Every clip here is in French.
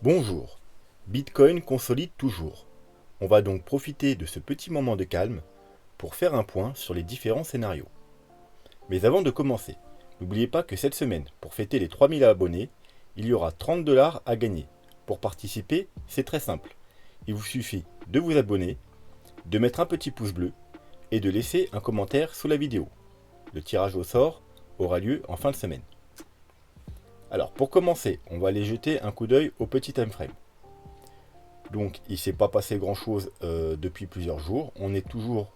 Bonjour, Bitcoin consolide toujours. On va donc profiter de ce petit moment de calme pour faire un point sur les différents scénarios. Mais avant de commencer, n'oubliez pas que cette semaine, pour fêter les 3000 abonnés, il y aura 30 dollars à gagner. Pour participer, c'est très simple. Il vous suffit de vous abonner, de mettre un petit pouce bleu et de laisser un commentaire sous la vidéo. Le tirage au sort aura lieu en fin de semaine. Alors pour commencer, on va aller jeter un coup d'œil au petit timeframe. Donc il ne s'est pas passé grand chose depuis plusieurs jours. On est toujours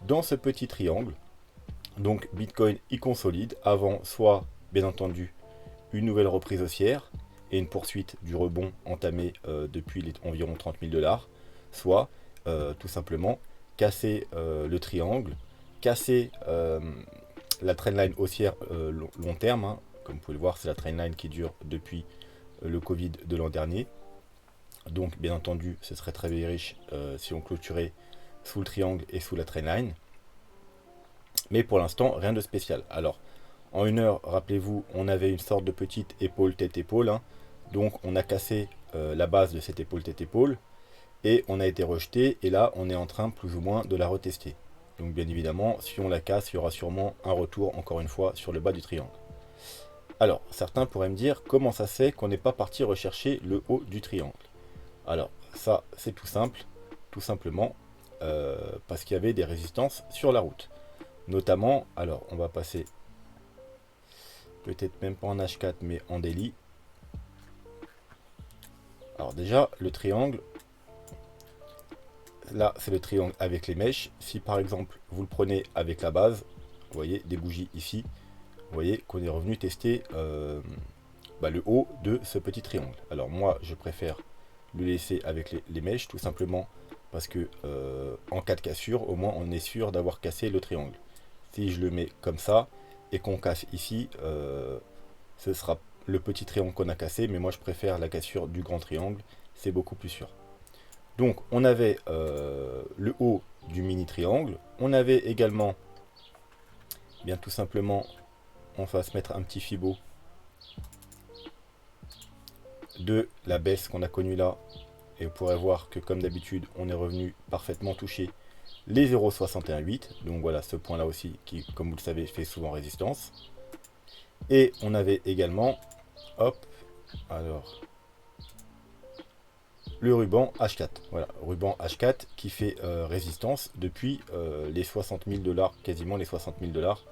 dans ce petit triangle. Donc Bitcoin y consolide avant soit bien entendu une nouvelle reprise haussière et une poursuite du rebond entamé depuis les environ 30 000 dollars, soit tout simplement casser le triangle, casser la trendline haussière long terme, hein. Comme vous pouvez le voir, c'est la trendline qui dure depuis le Covid de l'an dernier. Donc bien entendu, ce serait très riche si on clôturait sous le triangle et sous la trendline. Mais pour l'instant, rien de spécial. Alors, en une heure, rappelez-vous, on avait une sorte de petite épaule tête-épaule, hein. Donc on a cassé la base de cette épaule tête-épaule et on a été rejeté. Et là, on est en train plus ou moins de la retester. Donc bien évidemment, si on la casse, il y aura sûrement un retour, encore une fois, sur le bas du triangle. Alors, certains pourraient me dire, comment ça se fait qu'on n'est pas parti rechercher le haut du triangle? Alors, ça, c'est tout simple, tout simplement parce qu'il y avait des résistances sur la route. Notamment, alors, on va passer peut-être même pas en H4, mais en daily. Alors déjà, le triangle, là, c'est le triangle avec les mèches. Si par exemple, vous le prenez avec la base, vous voyez, des bougies ici, vous voyez qu'on est revenu tester le haut de ce petit triangle. Alors moi, je préfère le laisser avec les mèches, tout simplement parce que en cas de cassure, au moins on est sûr d'avoir cassé le triangle. Si je le mets comme ça et qu'on casse ici, ce sera le petit triangle qu'on a cassé, mais moi je préfère la cassure du grand triangle, c'est beaucoup plus sûr. Donc on avait le haut du mini triangle, on avait également, bien tout simplement, on va se mettre un petit fibo de la baisse qu'on a connue là. Et vous pourrez voir que comme d'habitude, on est revenu parfaitement toucher les 0,618. Donc voilà, ce point là aussi qui, comme vous le savez, fait souvent résistance. Et on avait également, hop, alors, le ruban H4. Voilà, ruban H4 qui fait résistance depuis les 60 000 dollars, quasiment les 60 000 dollars.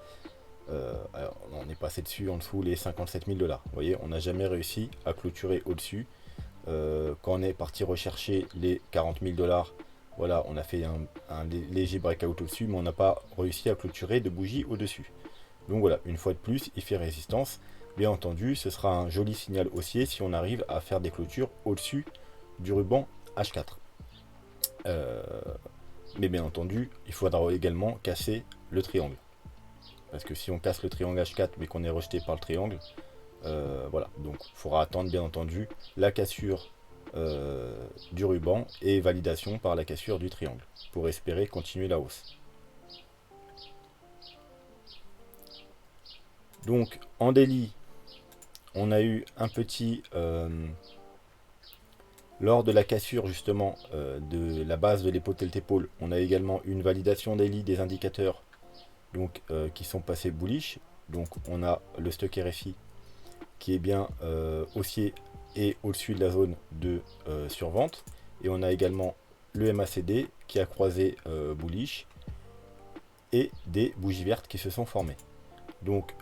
Alors, on est passé dessus en dessous les 57 000 dollars. Vous voyez, on n'a jamais réussi à clôturer au-dessus. Quand on est parti rechercher les 40 000 dollars, voilà, on a fait un léger breakout au-dessus, mais on n'a pas réussi à clôturer de bougie au-dessus. Donc voilà, une fois de plus, il fait résistance. Bien entendu, ce sera un joli signal haussier si on arrive à faire des clôtures au-dessus du ruban H4. Euh, mais bien entendu, il faudra également casser le triangle. Parce que si on casse le triangle H4 mais qu'on est rejeté par le triangle, voilà, donc il faudra attendre bien entendu la cassure du ruban et validation par la cassure du triangle pour espérer continuer la hausse. Donc en daily, on a eu un petit lors de la cassure justement de la base de l'épaule épaule, on a également une validation daily des indicateurs donc qui sont passés bullish. Donc on a le stock RSI qui est bien haussier et au-dessus de la zone de survente. Et on a également le MACD qui a croisé bullish et des bougies vertes qui se sont formées. Donc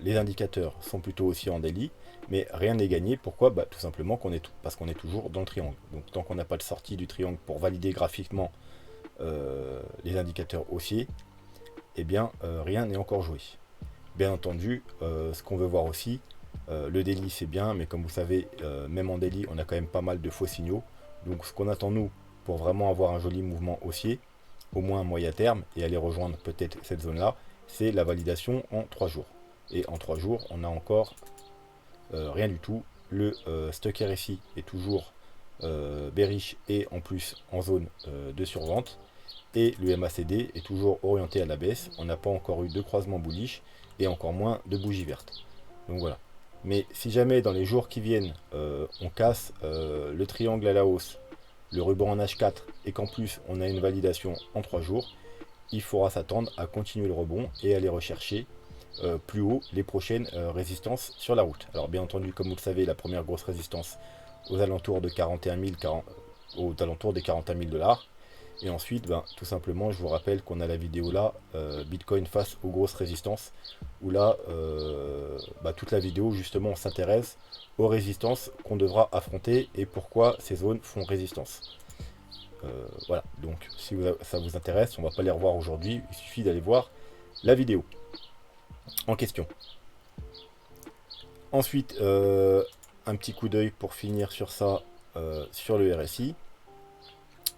les indicateurs sont plutôt aussi en daily, mais rien n'est gagné. Pourquoi? Tout simplement parce qu'on est toujours dans le triangle. Donc tant qu'on n'a pas de sortie du triangle pour valider graphiquement les indicateurs haussiers, eh bien rien n'est encore joué. Bien entendu, ce qu'on veut voir aussi, le daily c'est bien, mais comme vous savez, même en daily, on a quand même pas mal de faux signaux. Donc ce qu'on attend nous, pour vraiment avoir un joli mouvement haussier, au moins à moyen terme, et aller rejoindre peut-être cette zone-là, c'est la validation en 3 jours. Et en 3 jours, on n'a encore rien du tout. Le stock RSI est toujours bearish et en plus en zone de survente. Et le MACD est toujours orienté à la baisse. On n'a pas encore eu de croisement bullish et encore moins de bougies vertes. Donc voilà. Mais si jamais dans les jours qui viennent, on casse le triangle à la hausse, le ruban en H4 et qu'en plus on a une validation en 3 jours, il faudra s'attendre à continuer le rebond et aller rechercher plus haut les prochaines résistances sur la route. Alors bien entendu, comme vous le savez, la première grosse résistance aux alentours de 41 000, aux alentours des 41 000 $. Et ensuite, ben, tout simplement, je vous rappelle qu'on a la vidéo là, Bitcoin face aux grosses résistances, où là, toute la vidéo, justement, on s'intéresse aux résistances qu'on devra affronter et pourquoi ces zones font résistance. Voilà, donc si ça vous intéresse, on ne va pas les revoir aujourd'hui, il suffit d'aller voir la vidéo en question. Ensuite, un petit coup d'œil pour finir sur ça, sur le RSI.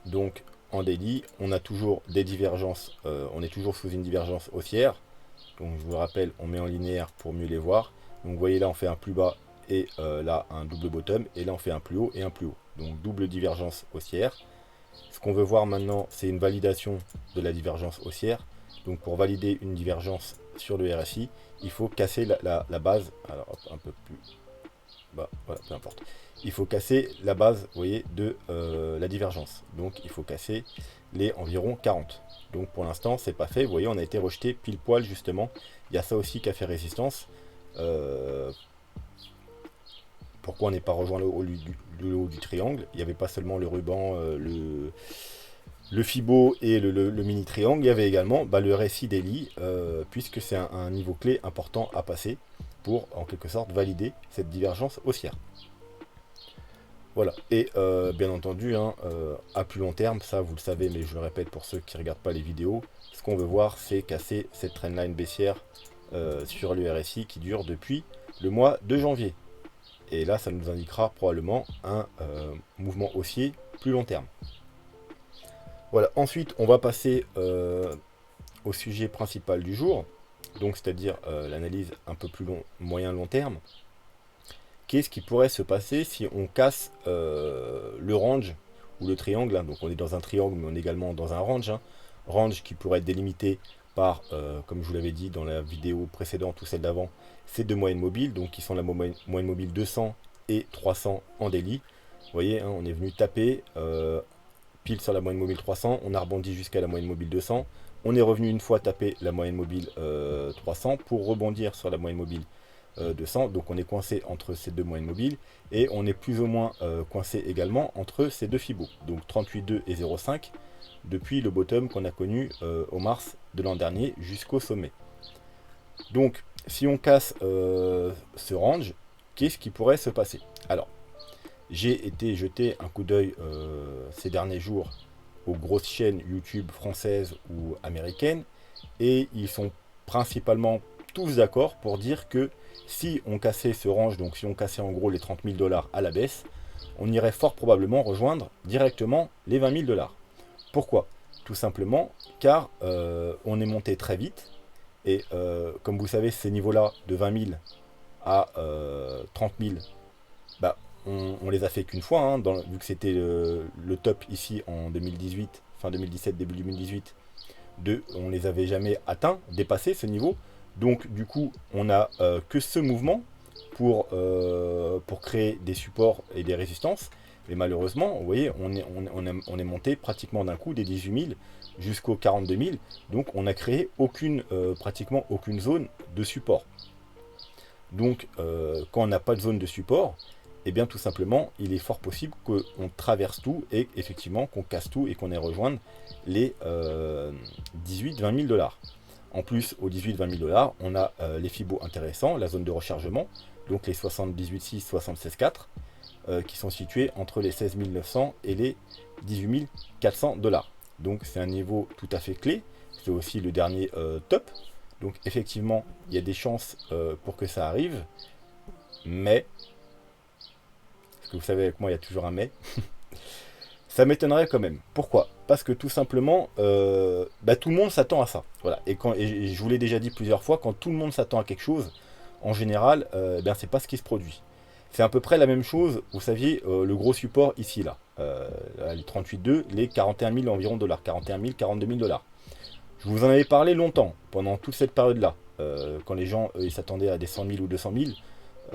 Donc, en daily, on a toujours des divergences, on est toujours sous une divergence haussière. Donc je vous le rappelle, on met en linéaire pour mieux les voir. Donc vous voyez là on fait un plus bas et là un double bottom, et là on fait un plus haut et un plus haut. Donc double divergence haussière. Ce qu'on veut voir maintenant, c'est une validation de la divergence haussière. Donc pour valider une divergence sur le RSI, il faut casser la base. Alors hop, un peu plus bas, voilà, peu importe. Il faut casser la base, vous voyez, de la divergence. Donc il faut casser les environ 40. Donc pour l'instant, c'est pas fait. Vous voyez, on a été rejeté pile poil justement. Il y a ça aussi qui a fait résistance. Pourquoi on n'est pas rejoint le haut du triangle? Il n'y avait pas seulement le ruban, le Fibo et le mini triangle. Il y avait également le RSI daily, puisque c'est un niveau clé important à passer pour en quelque sorte valider cette divergence haussière. Voilà, et bien entendu, à plus long terme, ça vous le savez, mais je le répète pour ceux qui ne regardent pas les vidéos, ce qu'on veut voir, c'est casser cette trendline baissière sur le RSI qui dure depuis le mois de janvier. Et là, ça nous indiquera probablement un mouvement haussier plus long terme. Voilà, ensuite, on va passer au sujet principal du jour, donc c'est-à-dire l'analyse un peu plus moyen-long terme. Qu'est-ce qui pourrait se passer si on casse le range ou le triangle, hein. Donc on est dans un triangle, mais on est également dans un range. Range qui pourrait être délimité par, comme je vous l'avais dit dans la vidéo précédente ou celle d'avant, ces deux moyennes mobiles, donc qui sont la moyenne mobile 200 et 300 en daily. Vous voyez, on est venu taper pile sur la moyenne mobile 300, on a rebondi jusqu'à la moyenne mobile 200. On est revenu une fois taper la moyenne mobile 300 pour rebondir sur la moyenne mobile 200, donc on est coincé entre ces deux moyennes mobiles et on est plus ou moins coincé également entre ces deux Fibos, donc 38,2 et 0,5 depuis le bottom qu'on a connu au mars de l'an dernier jusqu'au sommet. Donc si on casse ce range, qu'est-ce qui pourrait se passer? Alors j'ai été jeter un coup d'œil ces derniers jours aux grosses chaînes YouTube françaises ou américaines et ils sont principalement tous d'accord pour dire que si on cassait ce range, donc si on cassait en gros les 30 000 $ à la baisse, on irait fort probablement rejoindre directement les 20 000 $. Pourquoi? Tout simplement car on est monté très vite et comme vous savez, ces niveaux-là de 20 000 à 30 000, on les a fait qu'une fois, vu que c'était le top ici en 2018, fin 2017, début 2018, on les avait jamais atteints, dépassé ce niveau. Donc du coup, on n'a que ce mouvement pour créer des supports et des résistances. Mais malheureusement, vous voyez, on est monté pratiquement d'un coup des 18 000 jusqu'aux 42 000. Donc on n'a créé pratiquement aucune zone de support. Donc quand on n'a pas de zone de support, et bien tout simplement, il est fort possible qu'on traverse tout et effectivement qu'on casse tout et qu'on ait rejoindre les 18-20 000 $. En plus, aux 18-20 000 $, on a les Fibos intéressants, la zone de rechargement, donc les 78,6, 76,4, qui sont situés entre les 16 900 et les 18 400 $. Donc c'est un niveau tout à fait clé, c'est aussi le dernier top. Donc effectivement, il y a des chances pour que ça arrive, mais, parce que vous savez avec moi, il y a toujours un mais, ça m'étonnerait quand même. Pourquoi? Parce que tout simplement, tout le monde s'attend à ça. Voilà. Et je vous l'ai déjà dit plusieurs fois, quand tout le monde s'attend à quelque chose, en général, c'est pas ce qui se produit. C'est à peu près la même chose, vous saviez, le gros support ici, là, les 38,2, les 41 000 environ dollars, 41 000, 42 000 $. Je vous en avais parlé longtemps, pendant toute cette période-là, quand les gens ils s'attendaient à des 100 000 ou 200 000,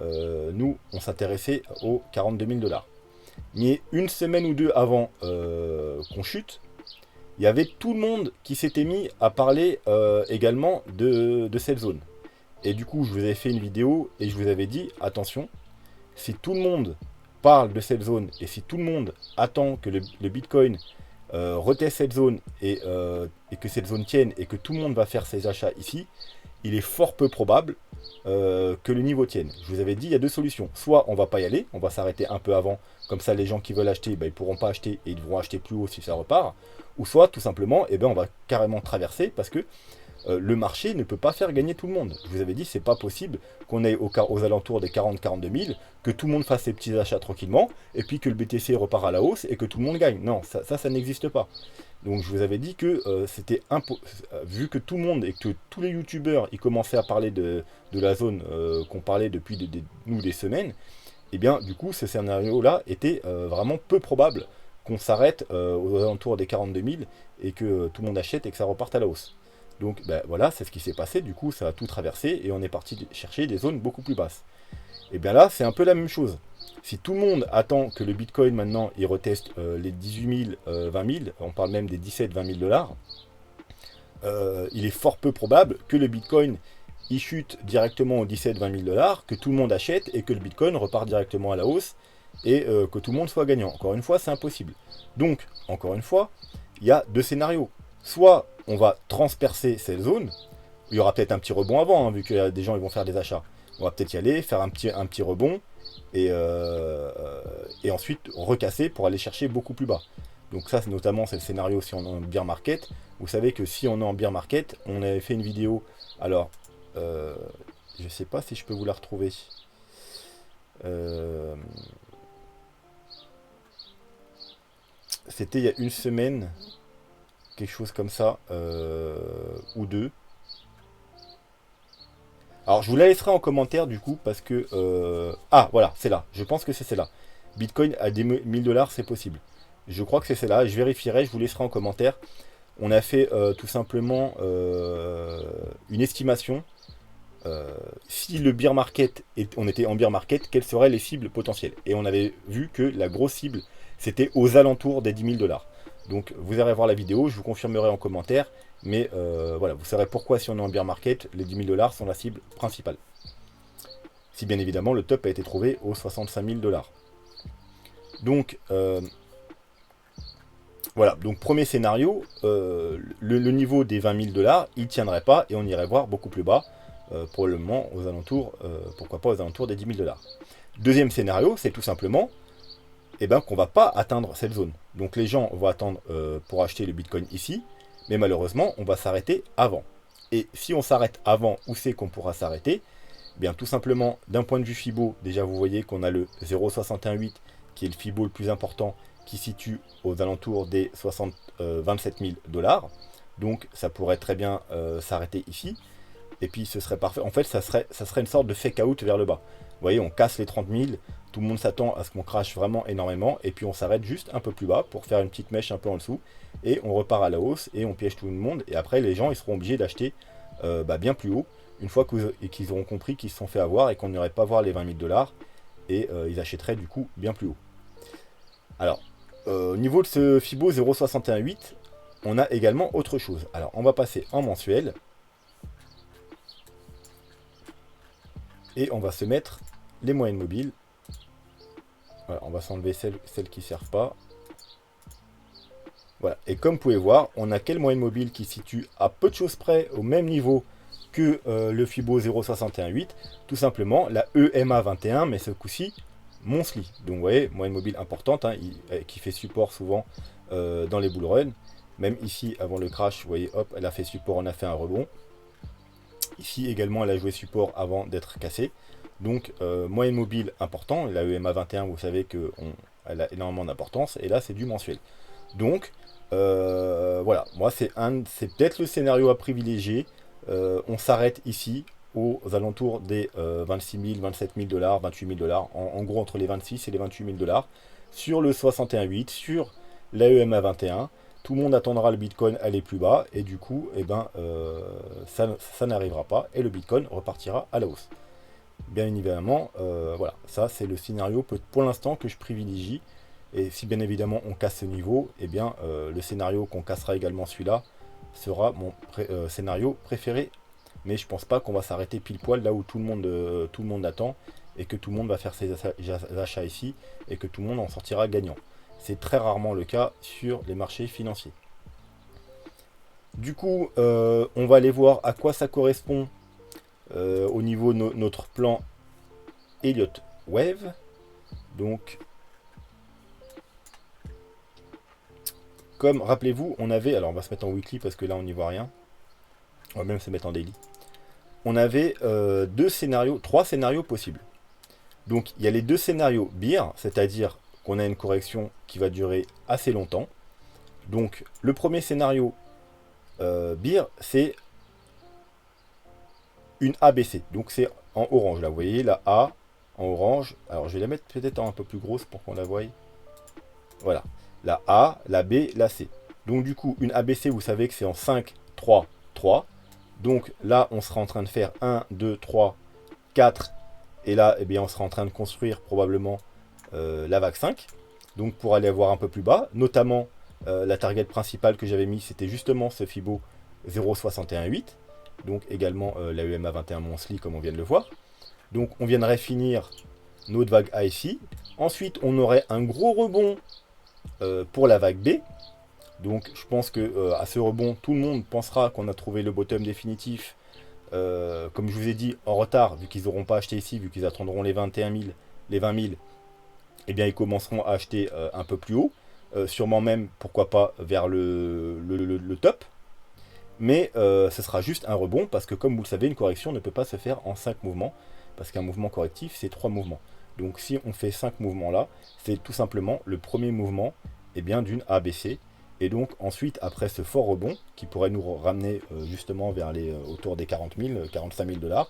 nous, on s'intéressait aux 42 000 $. Mais une semaine ou deux avant qu'on chute, il y avait tout le monde qui s'était mis à parler également de cette zone. Et du coup, je vous avais fait une vidéo et je vous avais dit, attention, si tout le monde parle de cette zone et si tout le monde attend que le Bitcoin reteste cette zone et que cette zone tienne et que tout le monde va faire ses achats ici, il est fort peu probable que le niveau tienne. Je vous avais dit, il y a deux solutions. Soit on va pas y aller, on va s'arrêter un peu avant, comme ça les gens qui veulent acheter, bah, ils pourront pas acheter et ils devront acheter plus haut si ça repart. Ou soit tout simplement, eh ben, on va carrément traverser parce que le marché ne peut pas faire gagner tout le monde. Je vous avais dit, c'est pas possible qu'on ait aux alentours des 40-42 000, que tout le monde fasse ses petits achats tranquillement, et puis que le BTC repart à la hausse et que tout le monde gagne. Non, ça n'existe pas. Donc je vous avais dit que c'était vu que tout le monde et que tous les youtubeurs ils commençaient à parler de la zone qu'on parlait depuis nous des semaines, et bien du coup ce scénario-là était vraiment peu probable qu'on s'arrête aux alentours des 42 000 et que tout le monde achète et que ça reparte à la hausse. Donc ben, voilà, c'est ce qui s'est passé, du coup ça a tout traversé et on est parti chercher des zones beaucoup plus basses. Et bien là, c'est un peu la même chose. Si tout le monde attend que le Bitcoin maintenant il reteste les 18 000, 20 000, on parle même des 17-20 000 $, il est fort peu probable que le Bitcoin il chute directement aux 17-20 000 $, que tout le monde achète et que le Bitcoin repart directement à la hausse et que tout le monde soit gagnant. Encore une fois, c'est impossible. Donc, encore une fois, il y a deux scénarios. Soit on va transpercer cette zone, il y aura peut-être un petit rebond avant, hein, vu que des gens ils vont faire des achats. On va peut-être y aller, faire un petit rebond, et ensuite recasser pour aller chercher beaucoup plus bas. Donc ça, notamment, c'est le scénario si on est en bear market. Vous savez que si on est en bear market, on avait fait une vidéo, alors, je ne sais pas si je peux vous la retrouver. C'était il y a une semaine, quelque chose comme ça, ou deux. Alors je vous la laisserai en commentaire du coup parce que... Ah voilà, c'est là. Je pense que c'est celle-là. Bitcoin à des 1000 $, c'est possible. Je crois que c'est celle-là. Je vérifierai, je vous laisserai en commentaire. On a fait tout simplement une estimation. Si le bear market, on était en bear market, quelles seraient les cibles potentielles. Et on avait vu que la grosse cible, c'était aux alentours des 10 000 $. Donc vous irez voir la vidéo, je vous confirmerai en commentaire. Mais voilà, vous saurez pourquoi si on est en bear market, les 10 000 $ sont la cible principale. Si bien évidemment le top a été trouvé aux 65 000 $. Donc voilà, donc premier scénario, le niveau des 20 000 $, il ne tiendrait pas et on irait voir beaucoup plus bas, probablement aux alentours, pourquoi pas aux alentours des 10 000 $. Deuxième scénario, c'est tout simplement qu'on ne va pas atteindre cette zone. Donc les gens vont attendre pour acheter le Bitcoin ici, mais malheureusement, on va s'arrêter avant. Et si on s'arrête avant, où c'est qu'on pourra s'arrêter? Bien, tout simplement, d'un point de vue FIBO, déjà vous voyez qu'on a le 0,618 qui est le FIBO le plus important, qui situe aux alentours des 27 000 $. Donc ça pourrait très bien s'arrêter ici. Et puis ce serait parfait. En fait, ça serait une sorte de fake out vers le bas. Vous voyez, on casse les 30 000, tout le monde s'attend à ce qu'on crache vraiment énormément, et puis on s'arrête juste un peu plus bas pour faire une petite mèche un peu en dessous, et on repart à la hausse, et on piège tout le monde, et après les gens ils seront obligés d'acheter bien plus haut, une fois qu'ils auront compris qu'ils se sont fait avoir, et qu'on n'irait pas voir les 20 000 $, et ils achèteraient du coup bien plus haut. Alors, au niveau de ce FIBO 0,618, on a également autre chose. Alors, on va passer en mensuel, et on va se mettre les moyennes mobiles. Voilà, on va s'enlever celles qui ne servent pas. Voilà, et comme vous pouvez voir, on a quelle moyenne mobile qui se situe à peu de choses près au même niveau que le FIBO 0,618. Tout simplement la EMA 21, mais ce coup-ci, monthly. Donc vous voyez, moyenne mobile importante, hein, qui fait support souvent dans les bull runs. Même ici, avant le crash, vous voyez, hop, elle a fait support, on a fait un rebond. Ici également, elle a joué support avant d'être cassée. Donc, moyenne mobile important. La EMA 21, vous savez qu'elle a énormément d'importance. Et là, c'est du mensuel. Donc, voilà. Moi, c'est peut-être le scénario à privilégier. On s'arrête ici, aux alentours des 26 000, 27 000 $, 28 000 $. En gros, entre les 26 et les 28 000 $. Sur le 61.8, sur la EMA 21. Tout le monde attendra le Bitcoin aller plus bas et du coup, ça n'arrivera pas et le Bitcoin repartira à la hausse. bien évidemment, voilà, ça c'est le scénario pour l'instant que je privilégie. Et si bien évidemment on casse ce niveau, eh bien le scénario qu'on cassera également celui-là sera mon scénario préféré. Mais je pense pas qu'on va s'arrêter pile poil là où tout le monde attend et que tout le monde va faire ses achats ici et que tout le monde en sortira gagnant. C'est très rarement le cas sur les marchés financiers. Du coup, on va aller voir à quoi ça correspond au niveau de notre plan Elliott Wave. Donc, comme rappelez-vous, on avait, alors on va se mettre en weekly parce que là on n'y voit rien. On va même se mettre en daily. On avait trois scénarios possibles. Donc il y a les deux scénarios beer, c'est-à-dire qu'on a une correction qui va durer assez longtemps. Donc le premier scénario beer, c'est une ABC. Donc c'est en orange là, vous voyez la A en orange. Alors je vais la mettre peut-être un peu plus grosse pour qu'on la voie. Voilà. La A, la B, la C. Donc du coup, une ABC, vous savez que c'est en 5, 3, 3. Donc là, on sera en train de faire 1, 2, 3, 4. Et là, eh bien, on sera en train de construire probablement la vague 5. Donc pour aller voir un peu plus bas, notamment la target principale que j'avais mis, c'était justement ce Fibo 0,618. Donc également la EMA 21 Monthly, comme on vient de le voir. Donc on viendrait finir notre vague A ici. Ensuite, on aurait un gros rebond pour la vague B. Donc je pense que à ce rebond, tout le monde pensera qu'on a trouvé le bottom définitif. Comme je vous ai dit, en retard, vu qu'ils n'auront pas acheté ici, vu qu'ils attendront les 21 000, les 20 000, eh bien ils commenceront à acheter un peu plus haut. Sûrement même, pourquoi pas, vers le top. Mais ce sera juste un rebond, parce que comme vous le savez, une correction ne peut pas se faire en 5 mouvements, parce qu'un mouvement correctif, c'est 3 mouvements. Donc si on fait 5 mouvements là, c'est tout simplement le premier mouvement d'une ABC. Et donc ensuite, après ce fort rebond, qui pourrait nous ramener justement vers autour des 40 000, 45 000 $,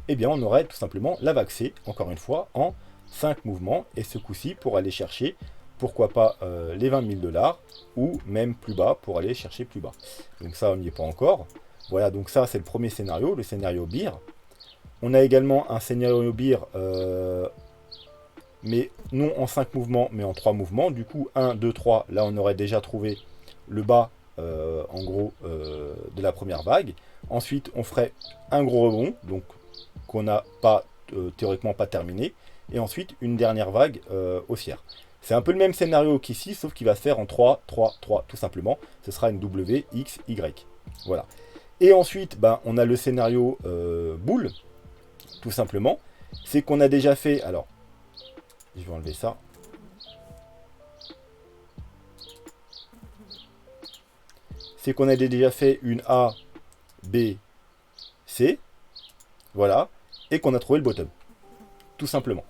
eh bien on aurait tout simplement la vague C, encore une fois, en 5 mouvements. Et ce coup-ci, pour aller chercher, pourquoi pas les 20 000 $, ou même plus bas, pour aller chercher plus bas. Donc ça, on n'y est pas encore. Voilà, donc ça, c'est le premier scénario, le scénario beer. On a également un scénario beer mais non en 5 mouvements, mais en 3 mouvements. Du coup, 1, 2, 3, là on aurait déjà trouvé le bas, en gros, de la première vague. Ensuite, on ferait un gros rebond, donc qu'on n'a pas, théoriquement pas terminé. Et ensuite, une dernière vague haussière. C'est un peu le même scénario qu'ici, sauf qu'il va se faire en 3, 3, 3, tout simplement. Ce sera une W, X, Y. Voilà. Et ensuite, ben, on a le scénario boule, tout simplement. C'est qu'on a déjà fait, alors, je vais enlever ça. C'est qu'on a déjà fait une A, B, C. Voilà. Et qu'on a trouvé le bottom. Tout simplement.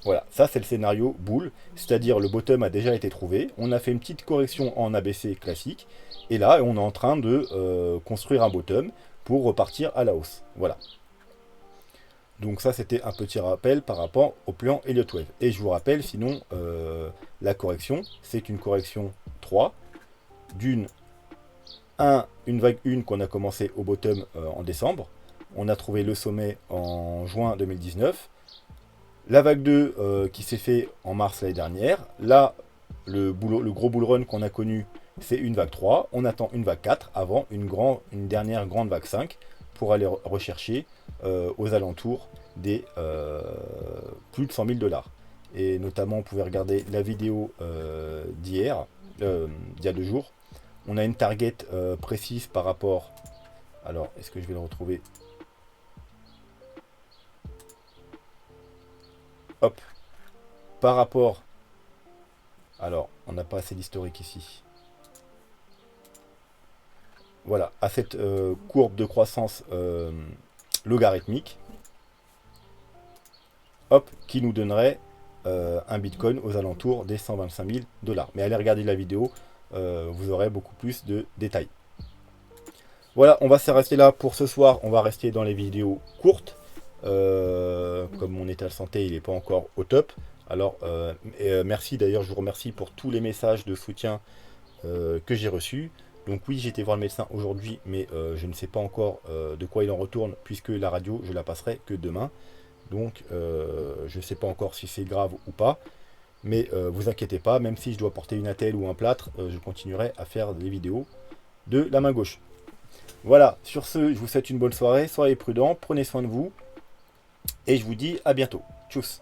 Voilà. Ça, c'est le scénario boule. C'est-à-dire, le bottom a déjà été trouvé. On a fait une petite correction en ABC classique. Et là, on est en train de construire un bottom pour repartir à la hausse. Voilà. Donc ça, c'était un petit rappel par rapport au plan Elliott Wave. Et je vous rappelle, sinon, la correction, c'est une correction 3 d'une une vague 1 qu'on a commencé au bottom en décembre. On a trouvé le sommet en juin 2019. La vague 2 qui s'est fait en mars l'année dernière. Là, le gros bull run qu'on a connu, c'est une vague 3. On attend une vague 4 avant une dernière grande vague 5 pour aller rechercher aux alentours des plus de 100 000 $. Et notamment, vous pouvez regarder la vidéo d'hier, d'il y a 2 jours. On a une target précise par rapport... Alors, est-ce que je vais le retrouver? Hop. Par rapport... Alors, on n'a pas assez d'historique ici. Voilà, à cette courbe de croissance logarithmique, hop, qui nous donnerait un Bitcoin aux alentours des 125 000 $. Mais allez regarder la vidéo, vous aurez beaucoup plus de détails. Voilà, on va se rester là pour ce soir. On va rester dans les vidéos courtes. Comme mon état de santé, il n'est pas encore au top. Alors, merci d'ailleurs, je vous remercie pour tous les messages de soutien que j'ai reçus. Donc oui, j'ai été voir le médecin aujourd'hui, mais je ne sais pas encore de quoi il en retourne, puisque la radio, je la passerai que demain. Donc je ne sais pas encore si c'est grave ou pas. Mais vous inquiétez pas, même si je dois porter une attelle ou un plâtre, je continuerai à faire des vidéos de la main gauche. Voilà, sur ce, je vous souhaite une bonne soirée, soyez prudents, prenez soin de vous, et je vous dis à bientôt. Tchuss.